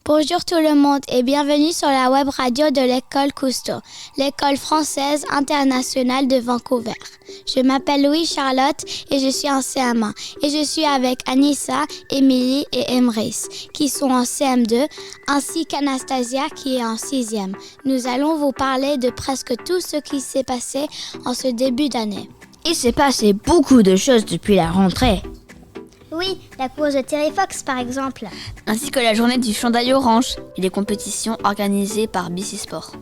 Bonjour tout le monde et bienvenue sur la web radio de l'école Cousteau, l'école française internationale de Vancouver. Je m'appelle Louis-Charlotte et je suis en CM1 et je suis avec Anissa, Émilie et Emrys qui sont en CM2 ainsi qu'Anastasia qui est en 6e. Nous allons vous parler de presque tout ce qui s'est passé en ce début d'année. Il s'est passé beaucoup de choses depuis la rentrée. Oui, la course de Terry Fox par exemple. Ainsi que la journée du chandail orange et les compétitions organisées par BC Sport.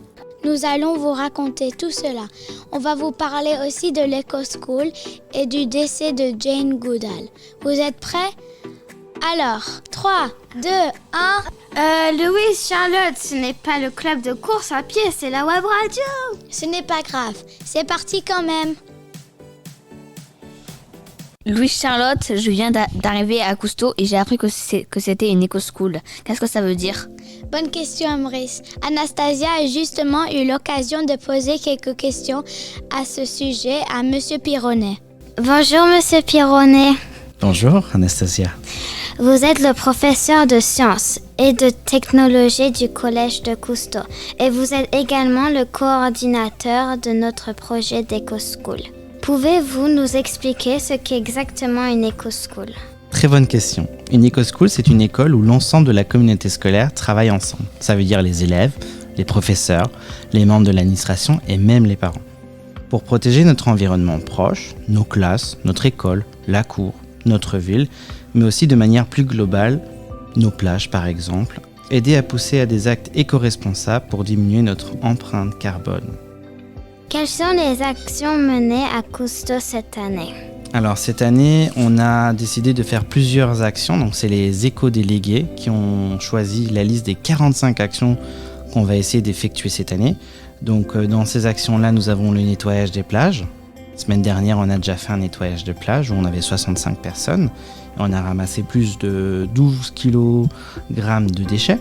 Nous allons vous raconter tout cela. On va vous parler aussi de l'Eco-School et du décès de Jane Goodall. Vous êtes prêts? Alors, 3, 2, 1... Louis, Charlotte, ce n'est pas le club de course à pied, c'est la web radio. Ce n'est pas grave, c'est parti quand même. Louis-Charlotte, je viens d'arriver à Cousteau et j'ai appris que c'était une éco-school. Qu'est-ce que ça veut dire? Bonne question, Emrys. Anastasia a justement eu l'occasion de poser quelques questions à ce sujet à Monsieur Pironnet. Bonjour Monsieur Pironnet. Bonjour Anastasia. Vous êtes le professeur de sciences et de technologie du collège de Cousteau et vous êtes également le coordinateur de notre projet d'éco-school. Pouvez-vous nous expliquer ce qu'est exactement une éco-school? Très bonne question. Une éco-school, c'est une école où l'ensemble de la communauté scolaire travaille ensemble. Ça veut dire les élèves, les professeurs, les membres de l'administration et même les parents. Pour protéger notre environnement proche, nos classes, notre école, la cour, notre ville, mais aussi de manière plus globale, nos plages par exemple, aider à pousser à des actes éco-responsables pour diminuer notre empreinte carbone. Quelles sont les actions menées à Cousteau cette année? Alors cette année, on a décidé de faire plusieurs actions. Donc c'est les éco-délégués qui ont choisi la liste des 45 actions qu'on va essayer d'effectuer cette année. Donc dans ces actions-là, nous avons le nettoyage des plages. La semaine dernière, on a déjà fait un nettoyage de plage où on avait 65 personnes. On a ramassé plus de 12 kg de déchets.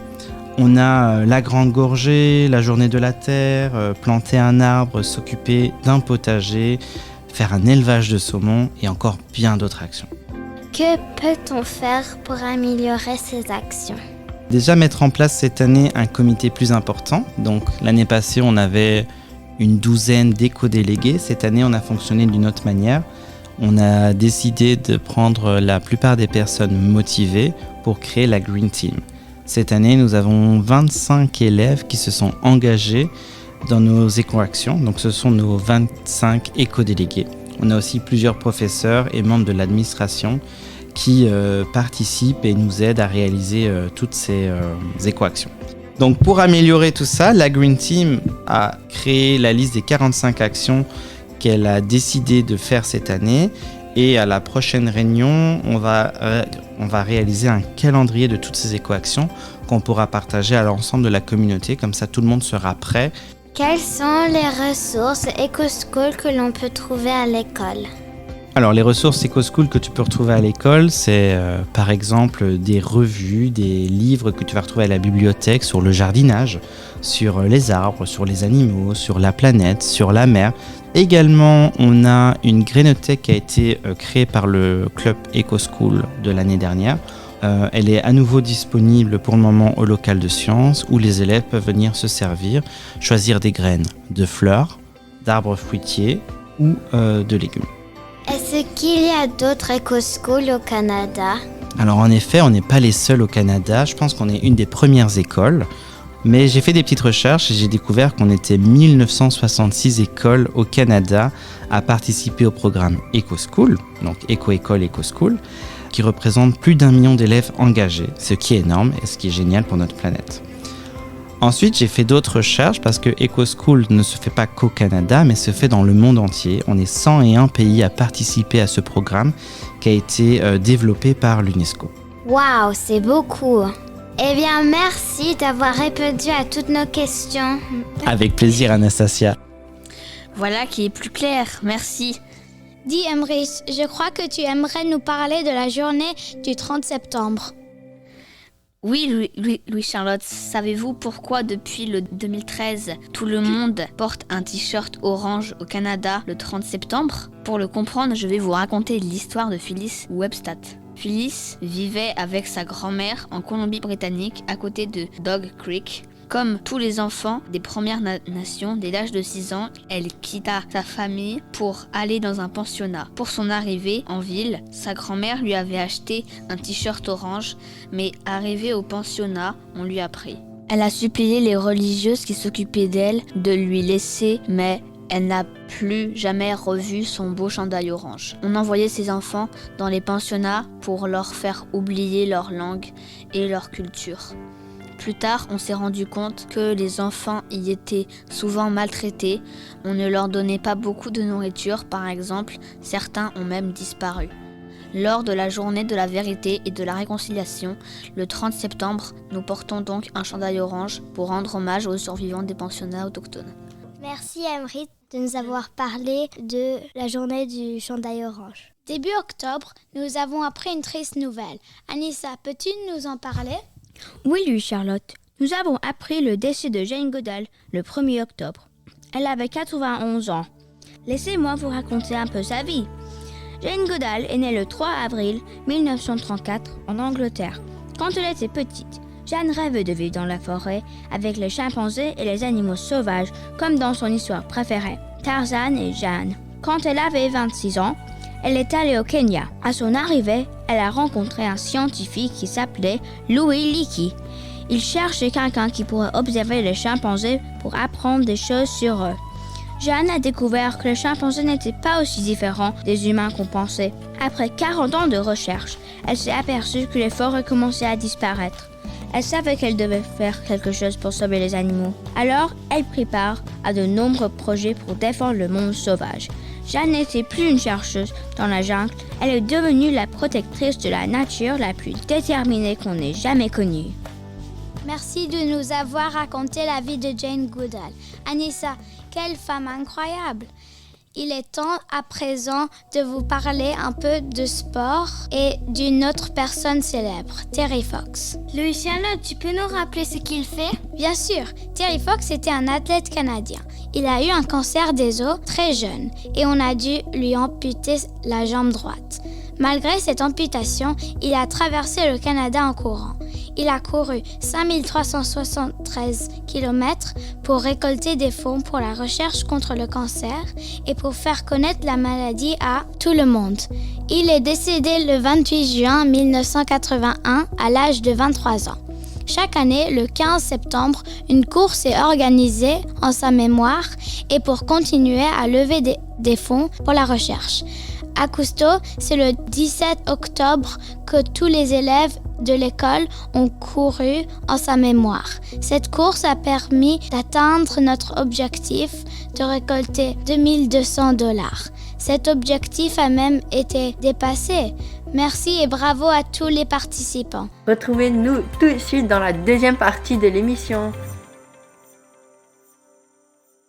On a la grande gorgée, la journée de la terre, planter un arbre, s'occuper d'un potager, faire un élevage de saumon et encore bien d'autres actions. Que peut-on faire pour améliorer ces actions? Déjà mettre en place cette année un comité plus important. Donc l'année passée, on avait une douzaine d'éco-délégués. Cette année, on a fonctionné d'une autre manière. On a décidé de prendre la plupart des personnes motivées pour créer la Green Team. Cette année, nous avons 25 élèves qui se sont engagés dans nos éco-actions. Donc, ce sont nos 25 éco-délégués. On a aussi plusieurs professeurs et membres de l'administration qui participent et nous aident à réaliser toutes ces éco-actions. Donc, pour améliorer tout ça, la Green Team a créé la liste des 45 actions qu'elle a décidé de faire cette année. Et à la prochaine réunion, on va réaliser un calendrier de toutes ces éco-actions qu'on pourra partager à l'ensemble de la communauté. Comme ça, tout le monde sera prêt. Quelles sont les ressources éco-school que l'on peut trouver à l'école? Alors, les ressources éco-school que tu peux retrouver à l'école, c'est par exemple des revues, des livres que tu vas retrouver à la bibliothèque sur le jardinage, sur les arbres, sur les animaux, sur la planète, sur la mer. Également, on a une grénothèque qui a été créée par le club Eco-School de l'année dernière. Elle est à nouveau disponible pour le moment au local de sciences où les élèves peuvent venir se servir, choisir des graines de fleurs, d'arbres fruitiers ou de légumes. Est-ce qu'il y a d'autres éco-schools au Canada? Alors en effet, on n'est pas les seuls au Canada. Je pense qu'on est une des premières écoles. Mais j'ai fait des petites recherches et j'ai découvert qu'on était 1966 écoles au Canada à participer au programme Eco-School, donc Éco-École, Eco-School, qui représente plus d'1 million d'élèves engagés, ce qui est énorme et ce qui est génial pour notre planète. Ensuite, j'ai fait d'autres recherches parce que Eco-School ne se fait pas qu'au Canada, mais se fait dans le monde entier. On est 101 pays à participer à ce programme qui a été développé par l'UNESCO. Waouh, c'est beaucoup! Eh bien, merci d'avoir répondu à toutes nos questions. Avec plaisir, Anastasia. Voilà qui est plus clair, merci. Dis Emrys, je crois que tu aimerais nous parler de la journée du 30 septembre. Oui, Louis-Charlotte, savez-vous pourquoi depuis le 2013, tout le monde porte un t-shirt orange au Canada le 30 septembre? Pour le comprendre, je vais vous raconter l'histoire de Phyllis Webster. Phyllis vivait avec sa grand-mère en Colombie-Britannique à côté de Dog Creek. Comme tous les enfants des Premières Nations, dès l'âge de 6 ans, elle quitta sa famille pour aller dans un pensionnat. Pour son arrivée en ville, sa grand-mère lui avait acheté un t-shirt orange, mais arrivée au pensionnat, on lui a pris. Elle a supplié les religieuses qui s'occupaient d'elle de lui laisser, mais elle n'a plus jamais revu son beau chandail orange. On envoyait ses enfants dans les pensionnats pour leur faire oublier leur langue et leur culture. Plus tard, on s'est rendu compte que les enfants y étaient souvent maltraités. On ne leur donnait pas beaucoup de nourriture, par exemple, certains ont même disparu. Lors de la journée de la vérité et de la réconciliation, le 30 septembre, nous portons donc un chandail orange pour rendre hommage aux survivants des pensionnats autochtones. Merci Emery de nous avoir parlé de la journée du chandail orange. Début octobre, nous avons appris une triste nouvelle. Anissa, peux-tu nous en parler ? Oui, Louis-Charlotte. Nous avons appris le décès de Jane Goodall le 1er octobre. Elle avait 91 ans. Laissez-moi vous raconter un peu sa vie. Jane Goodall est née le 3 avril 1934 en Angleterre. Quand elle était petite, Jane rêvait de vivre dans la forêt avec les chimpanzés et les animaux sauvages comme dans son histoire préférée, Tarzan et Jane. Quand elle avait 26 ans, elle est allée au Kenya. À son arrivée, elle a rencontré un scientifique qui s'appelait Louis Leakey. Il cherchait quelqu'un qui pourrait observer les chimpanzés pour apprendre des choses sur eux. Jane a découvert que les chimpanzés n'étaient pas aussi différents des humains qu'on pensait. Après 40 ans de recherche, elle s'est aperçue que les forêts commençaient à disparaître. Elle savait qu'elle devait faire quelque chose pour sauver les animaux. Alors, elle prit part à de nombreux projets pour défendre le monde sauvage. Jane n'était plus une chercheuse dans la jungle, elle est devenue la protectrice de la nature la plus déterminée qu'on ait jamais connue. Merci de nous avoir raconté la vie de Jane Goodall. Anissa, quelle femme incroyable! Il est temps à présent de vous parler un peu de sport et d'une autre personne célèbre, Terry Fox. Louis-Charlotte, tu peux nous rappeler ce qu'il fait ? Bien sûr, Terry Fox était un athlète canadien. Il a eu un cancer des os très jeune et on a dû lui amputer la jambe droite. Malgré cette amputation, il a traversé le Canada en courant. Il a couru 5373 km pour récolter des fonds pour la recherche contre le cancer et pour faire connaître la maladie à tout le monde. Il est décédé le 28 juin 1981 à l'âge de 23 ans. Chaque année, le 15 septembre, une course est organisée en sa mémoire et pour continuer à lever des fonds pour la recherche. À Cousteau, c'est le 17 octobre que tous les élèves de l'école ont couru en sa mémoire. Cette course a permis d'atteindre notre objectif de récolter $2200. Cet objectif a même été dépassé. Merci et bravo à tous les participants. Retrouvez-nous tout de suite dans la deuxième partie de l'émission.